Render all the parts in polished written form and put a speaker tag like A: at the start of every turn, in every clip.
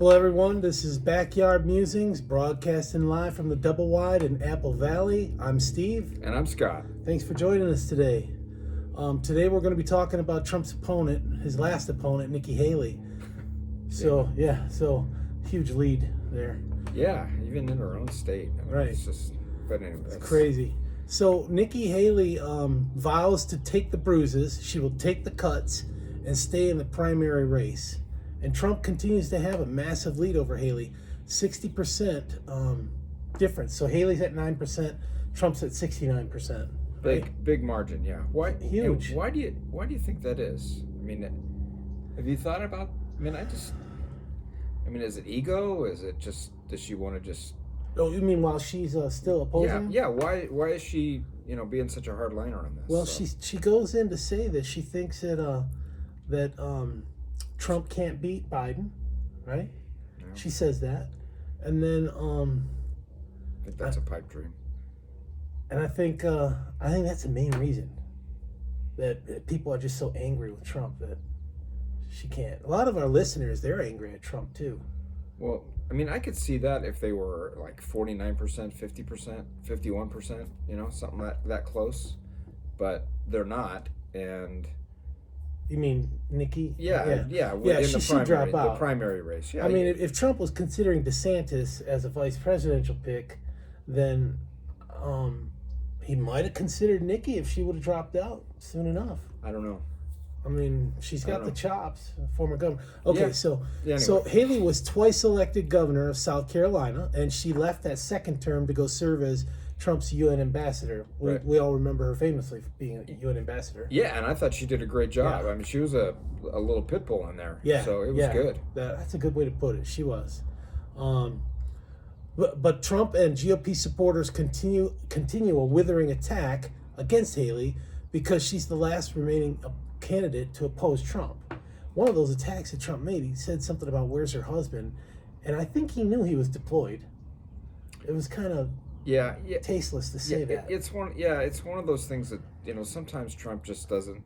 A: Hello, everyone. This is Backyard Musings, broadcasting live from the Double Wide in Apple Valley. I'm Steve.
B: And I'm Scott.
A: Thanks for joining us today. Today we're going to be talking about Trump's opponent, his last opponent, Nikki Haley. So huge lead there.
B: Yeah, even in her own state. I mean,
A: Right.
B: It's just, but anyway,
A: It's crazy. So Nikki Haley vows to take the bruises, she will take the cuts, and stay in the primary race. And Trump continues to have a massive lead over Haley, 60% difference. So Haley's at 9%, Trump's at 69%. Right?
B: Big margin, yeah. Why?
A: Huge.
B: Why do you think that is? I mean, have you thought about? I mean, is it ego? Is it just does she want to just?
A: Oh, you mean while she's still opposing?
B: Yeah. Why is she being such a hardliner on this?
A: Well, she goes in to say that she thinks that Trump can't beat Biden, right?
B: Yeah.
A: She says that, and then
B: I think that's a pipe dream.
A: and I think that's the main reason that people are just so angry with Trump that she can't. A lot of our listeners, they're angry at Trump too.
B: Well, I mean, I could see that if they were like 49%, 50%, 51%, something that close, but they're not, and.
A: You mean Nikki?
B: Yeah.
A: She should drop out.
B: The primary race. Yeah.
A: I mean, if Trump was considering DeSantis as a vice presidential pick, then he might have considered Nikki if she would have dropped out soon enough.
B: I don't know.
A: I mean, she's got the chops, former governor. Okay,
B: Yeah.
A: so
B: Anyway.
A: Haley was twice elected governor of South Carolina, and she left that second term to go serve as Trump's UN ambassador. We all remember her famously for being a UN ambassador.
B: Yeah, and I thought she did a great job.
A: Yeah.
B: I mean, she was a little pit bull in there.
A: Yeah,
B: So it was good.
A: That's a good way to put it. She was. But Trump and GOP supporters continue a withering attack against Haley because she's the last remaining candidate to oppose Trump. One of those attacks that Trump made, he said something about where's her husband, and I think he knew he was deployed. It was kind of tasteless to say that.
B: It's one of those things that sometimes Trump just doesn't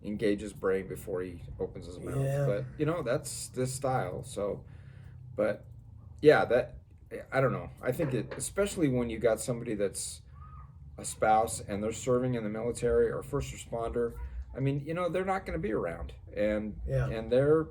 B: engage his brain before he opens his mouth.
A: Yeah.
B: But that's this style. So, but yeah, that I don't know. I think especially when you got somebody that's a spouse and they're serving in the military or first responder. I mean, they're not going to be around, and they're.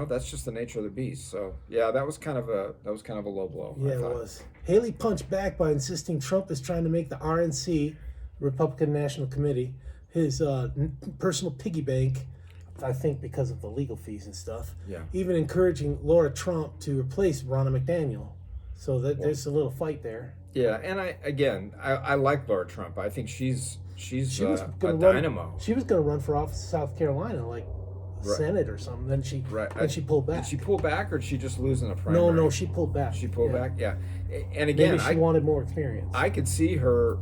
B: That's just the nature of the beast. So yeah, that was kind of a low blow.
A: Yeah, it was. Haley punched back by insisting Trump is trying to make the RNC, Republican National Committee, his personal piggy bank. I think because of the legal fees and stuff.
B: Yeah.
A: Even encouraging Laura Trump to replace Ronna McDaniel. So there's a little fight there.
B: Yeah, and I like Laura Trump. I think she's a
A: dynamo. She was going to run for office in South Carolina, like. Senate or something. Then she she pulled back.
B: Did she pull back, or did she just lose in a primary?
A: No, she pulled back.
B: She pulled back. Yeah, and again,
A: maybe she wanted more experience.
B: I could see her,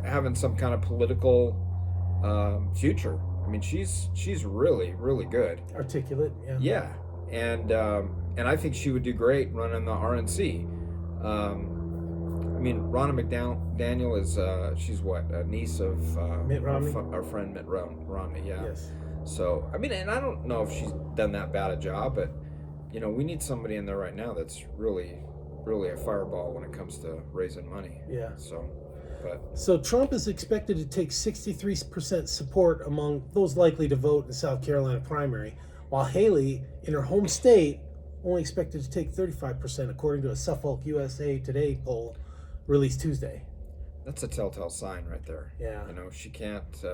B: having some kind of political future. I mean, she's really really good,
A: articulate.
B: Yeah, and I think she would do great running the RNC. I mean, Ronna McDaniel is she's what, a niece of
A: Mitt Romney?
B: our friend Mitt Romney. Yeah.
A: Yes.
B: So, I mean, and I don't know if she's done that bad a job, but, we need somebody in there right now that's really, really a fireball when it comes to raising money.
A: Yeah.
B: So
A: Trump is expected to take 63% support among those likely to vote in the South Carolina primary, while Haley, in her home state, only expected to take 35%, according to a Suffolk USA Today poll released Tuesday.
B: That's a telltale sign right there.
A: Yeah.
B: She can't...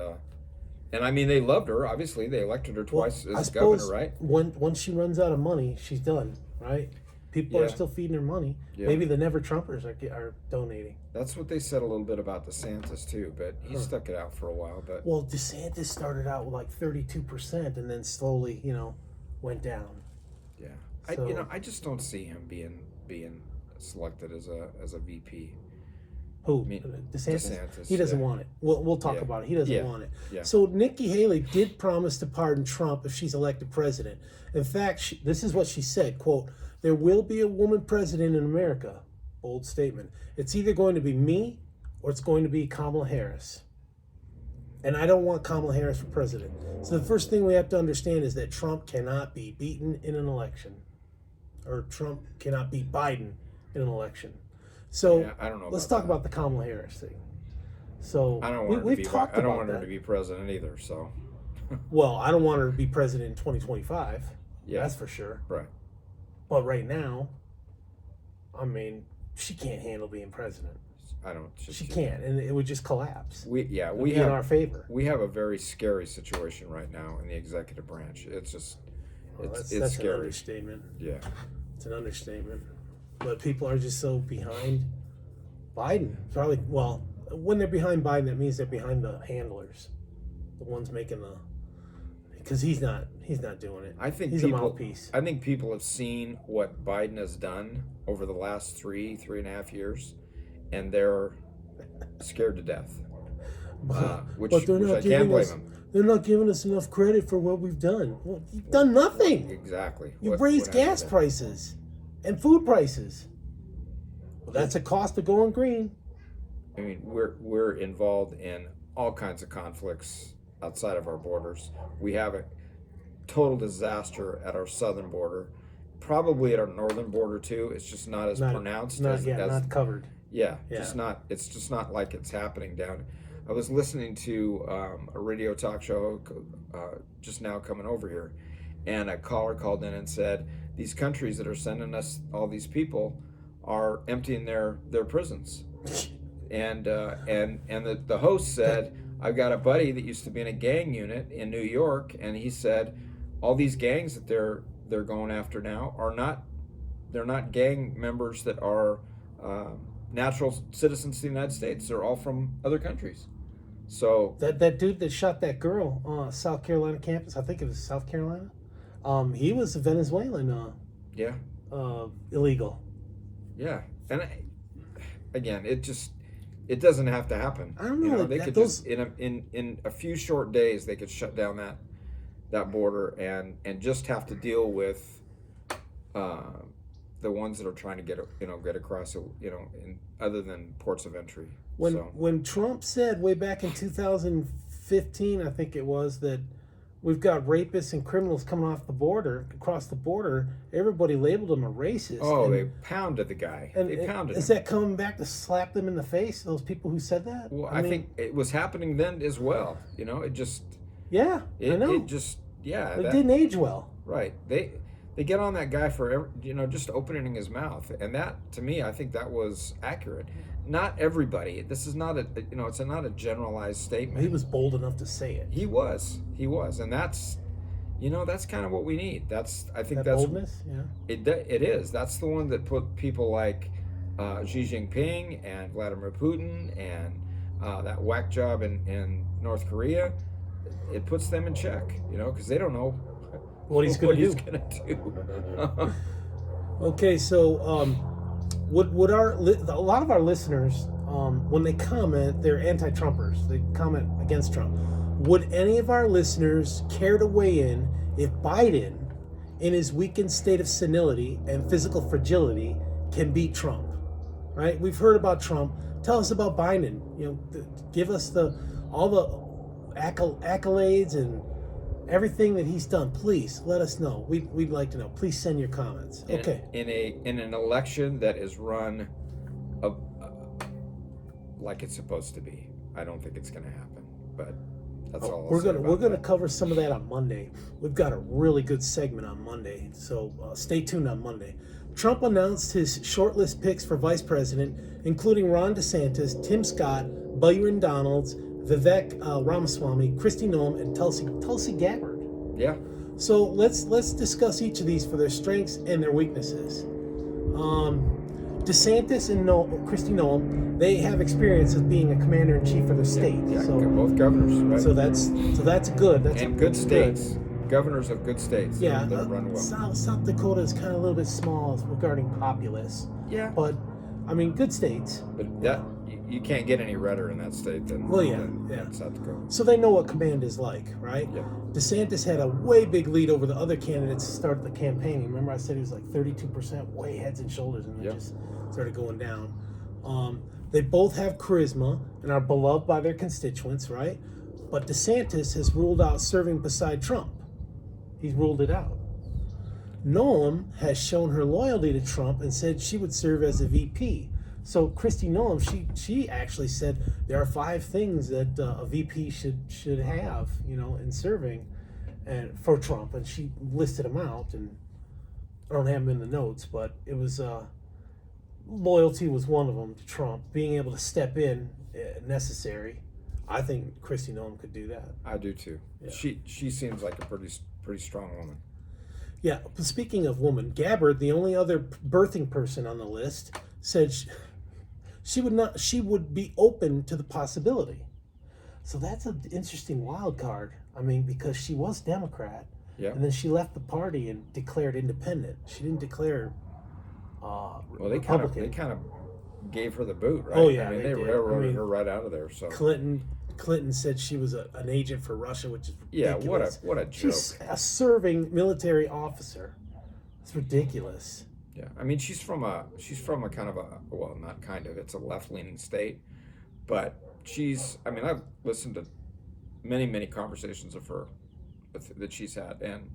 B: And I mean, they loved her. Obviously, they elected her twice as governor, right?
A: Once she runs out of money, she's done, right? People are still feeding her money. Yeah. Maybe the Never Trumpers are donating.
B: That's what they said a little bit about DeSantis too, but he stuck it out for a while. But
A: DeSantis started out with like 32% and then slowly, went down.
B: Yeah, so, I just don't see him being selected as a VP.
A: Who? DeSantis? He doesn't want it. We'll talk about it. He doesn't want it. Yeah. So Nikki Haley did promise to pardon Trump if she's elected president. In fact, this is what she said, quote, "There will be a woman president in America." Bold statement. "It's either going to be me or it's going to be Kamala Harris." And I don't want Kamala Harris for president. So the first thing we have to understand is that Trump cannot be beaten in an election, or Trump cannot beat Biden in an election. So
B: Yeah, I don't know.
A: let's
B: about
A: talk
B: that.
A: about the Kamala Harris thing. So
B: I don't want her to
A: we've
B: be.
A: talked
B: I don't
A: about
B: want her
A: that.
B: to be president either. So.
A: Well, I don't want her to be president in 2025.
B: Yeah.
A: That's for sure.
B: Right.
A: But right now, I mean, she can't handle being president.
B: I don't.
A: She can't, and it would just collapse.
B: We
A: It would be in our favor.
B: We have a very scary situation right now in the executive branch. It's just,
A: Well,
B: it's
A: that's an
B: scary.
A: understatement.
B: Yeah.
A: It's an understatement. But people are just so behind Biden. Probably, well, when they're behind Biden, that means they're behind the handlers, the ones making the. Because he's not doing it.
B: I think
A: he's
B: people,
A: a mouthpiece.
B: I think people have seen what Biden has done over the last 3.5 years, and they're scared to death. Which I can't blame them.
A: They're not giving us enough credit for what we've done. Well, you've done nothing.
B: Exactly.
A: You've raised gas prices and food prices. Well, that's a cost of going green.
B: I mean, we're involved in all kinds of conflicts outside of our borders. We have a total disaster at our southern border, probably at our northern border too. It's just not as pronounced.
A: Not covered.
B: Yeah, just not. It's just not like it's happening down. I was listening to a radio talk show just now coming over here, and a caller called in and said these countries that are sending us all these people are emptying their prisons, and the host said, I've got a buddy that used to be in a gang unit in New York, and he said all these gangs that they're going after now they're not gang members that are natural citizens of the United States. They're all from other countries. So
A: that dude that shot that girl on South Carolina campus, I think it was South Carolina. He was a Venezuelan.
B: Yeah.
A: Illegal.
B: Yeah, and again, it doesn't have to happen.
A: I don't know.
B: They could just in a few short days they could shut down that border and just have to deal with the ones that are trying to get across other than ports of entry.
A: When Trump said way back in 2015, I think it was, that we've got rapists and criminals coming across the border, everybody labeled him a racist.
B: Oh, they pounded the guy. They pounded him.
A: Is that coming back to slap them in the face, those people who said that?
B: Well, I think it was happening then as well. It just...
A: Yeah, I know.
B: It just... Yeah.
A: It didn't age well.
B: Right. They get on that guy for just opening his mouth, and that, to me, I think that was accurate. Not everybody. This is not it's not a generalized statement.
A: He was bold enough to say it.
B: He was, and that's kind of what we need. I think that's
A: boldness. Yeah.
B: It is. That's the one that put people like Xi Jinping and Vladimir Putin and that whack job in North Korea. It puts them in check, because they don't know
A: what he's going to
B: do.
A: Okay, so would a lot of our listeners, when they comment, they're anti-Trumpers. They comment against Trump. Would any of our listeners care to weigh in if Biden, in his weakened state of senility and physical fragility, can beat Trump? Right? We've heard about Trump. Tell us about Biden. Give us all the accolades and everything that he's done. Please let us know. We'd like to know. Please send your comments. Okay.
B: In an election that is run like it's supposed to be, I don't think it's going to happen. But that's all.
A: We're gonna cover some of that on Monday. We've got a really good segment on Monday, so stay tuned on Monday. Trump announced his shortlist picks for vice president, including Ron DeSantis, Tim Scott, Byron Donalds, Vivek Ramaswamy, Kristi Noem, and Tulsi Gabbard.
B: Yeah.
A: So let's discuss each of these for their strengths and their weaknesses. DeSantis and Kristi Noem, they have experience as being a commander in chief of their state.
B: Yeah,
A: so
B: both governors, right?
A: So that's good. That's
B: good states. Governors of good states.
A: Yeah,
B: that run well.
A: South Dakota is kind of a little bit small regarding populace.
B: Yeah.
A: But I mean, good states.
B: But that you can't get any redder in that state than South Dakota.
A: So they know what command is like, right?
B: Yeah. DeSantis
A: had a way big lead over the other candidates to start the campaign. Remember I said he was like 32%, way heads and shoulders, and then just started going down. They both have charisma and are beloved by their constituents, right? But DeSantis has ruled out serving beside Trump. He's ruled it out. Noem has shown her loyalty to Trump and said she would serve as a VP. So Kristi Noem, she actually said there are 5 things that a VP should have, in serving, and for Trump, and she listed them out. And I don't have them in the notes, but it was loyalty was one of them to Trump, being able to step in necessary. I think Kristi Noem could do that.
B: I do too. Yeah. She seems like a pretty strong woman.
A: Yeah. But speaking of woman, Gabbard, the only other birthing person on the list, said she would be open to the possibility. So that's an interesting wild card. I mean, because she was Democrat, and then she left the party and declared independent. She didn't declare Republican.
B: They kind of gave her the boot, right?
A: Oh yeah,
B: I mean, they railroaded her right out of there. So
A: Clinton said she was an agent for Russia, which is ridiculous.
B: What a joke.
A: She's a serving military officer. It's ridiculous.
B: Yeah, I mean, she's from a kind of not kind of, it's a left-leaning state, but I've listened to many conversations of her that she's had, and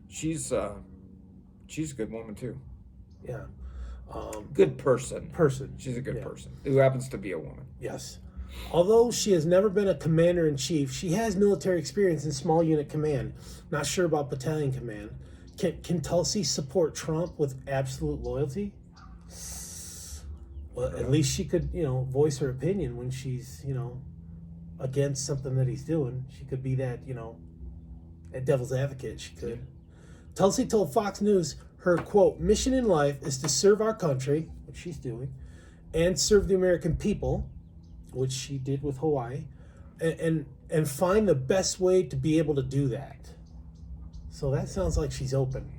B: she's a good woman too.
A: Yeah.
B: Good person. She's a good
A: yeah.
B: person who happens to be a woman.
A: Yes. Although she has never been a commander-in-chief, she has military experience in small unit command. Not sure about battalion command. Can Tulsi support Trump with absolute loyalty? Well, at least she could, voice her opinion when she's, against something that he's doing. She could be that, a devil's advocate. She could. Tulsi told Fox News her, quote, mission in life is to serve our country, which she's doing, and serve the American people, which she did with Hawaii, and find the best way to be able to do that. So that sounds like she's open.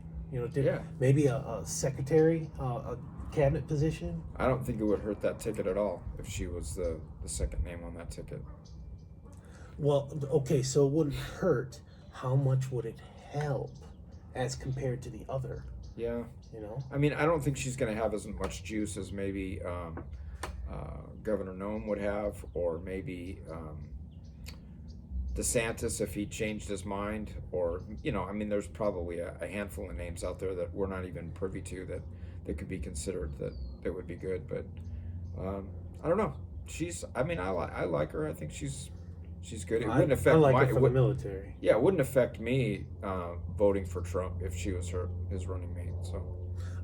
A: Maybe a secretary, a cabinet position.
B: I don't think it would hurt that ticket at all if she was the second name on that ticket.
A: Well, okay, so it wouldn't hurt. How much would it help as compared to the other?
B: Yeah. I mean, I don't think she's going to have as much juice as maybe Governor Noem would have, or maybe DeSantis if he changed his mind, or there's probably a handful of names out there that we're not even privy to that could be considered that would be good, but I don't know. I like her. I think she's good. It wouldn't affect
A: I like her for the military.
B: Yeah, it wouldn't affect me voting for Trump if she was his running mate. So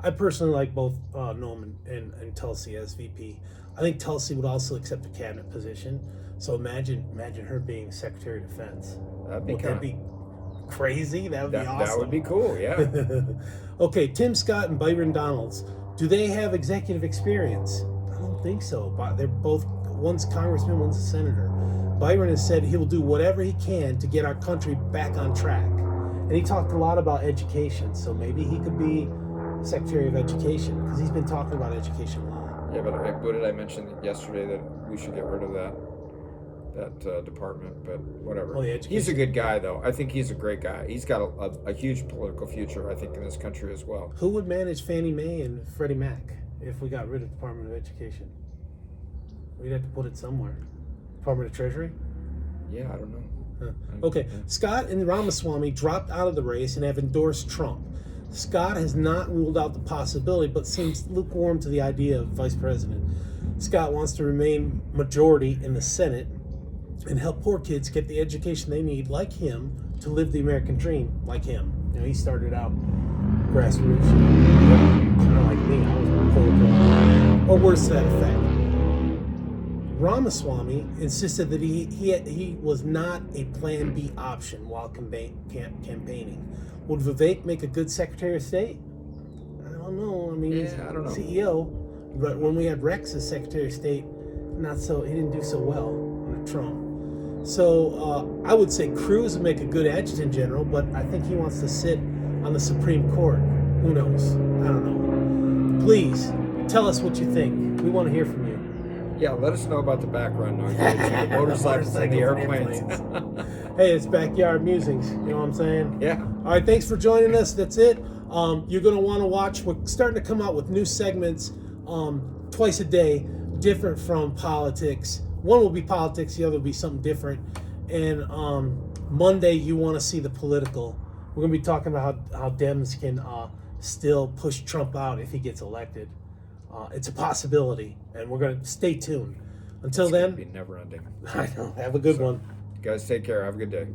A: I personally like both Noem and Tulsi as VP. I think Tulsi would also accept a cabinet position. So imagine her being Secretary of Defense. Would that be crazy? That would be awesome.
B: That would be cool, yeah.
A: Okay, Tim Scott and Byron Donalds. Do they have executive experience? I don't think so. They're both, one's congressman, one's a senator. Byron has said he will do whatever he can to get our country back on track. And he talked a lot about education, so maybe he could be Secretary of Education, because he's been talking about education a lot.
B: Yeah, but what did I mention yesterday that we should get rid of that department? But whatever. He's a good guy, though. I think he's a great guy. He's got a huge political future, I think, in this country as well.
A: Who would manage Fannie Mae and Freddie Mac if we got rid of the Department of Education? We'd have to put it somewhere. Department of Treasury?
B: Yeah, I don't know.
A: Huh. Okay, Scott and Ramaswamy dropped out of the race and have endorsed Trump. Scott has not ruled out the possibility, but seems lukewarm to the idea of vice president. Scott wants to remain majority in the Senate and help poor kids get the education they need, like him, to live the American dream, like him. He started out grassroots, kind of like me. I was poor, or worse to that effect. Ramaswamy insisted that he was not a Plan B option while campaigning. Would Vivek make a good Secretary of State? I don't know. He's
B: I don't know.
A: CEO, but when we had Rex as Secretary of State, he didn't do so well under Trump. So I would say Cruz would make a good adjutant general, but I think he wants to sit on the Supreme Court. Who knows? I don't know. Please tell us what you think. We want to hear from you.
B: Yeah, let us know about the background noise, the motorcycles and the airplanes.
A: Hey, it's Backyard Musings. You know what I'm saying?
B: Yeah.
A: All right, thanks for joining us. That's it. You're going to want to watch. We're starting to come out with new segments twice a day, different from politics. One will be politics, the other will be something different. And Monday, you want to see the political. We're going to be talking about how Dems can still push Trump out if he gets elected. It's a possibility, and we're going to stay tuned. Until
B: It's gonna
A: then,
B: be never ending.
A: I know. Have a good one.
B: Guys, take care. Have a good day.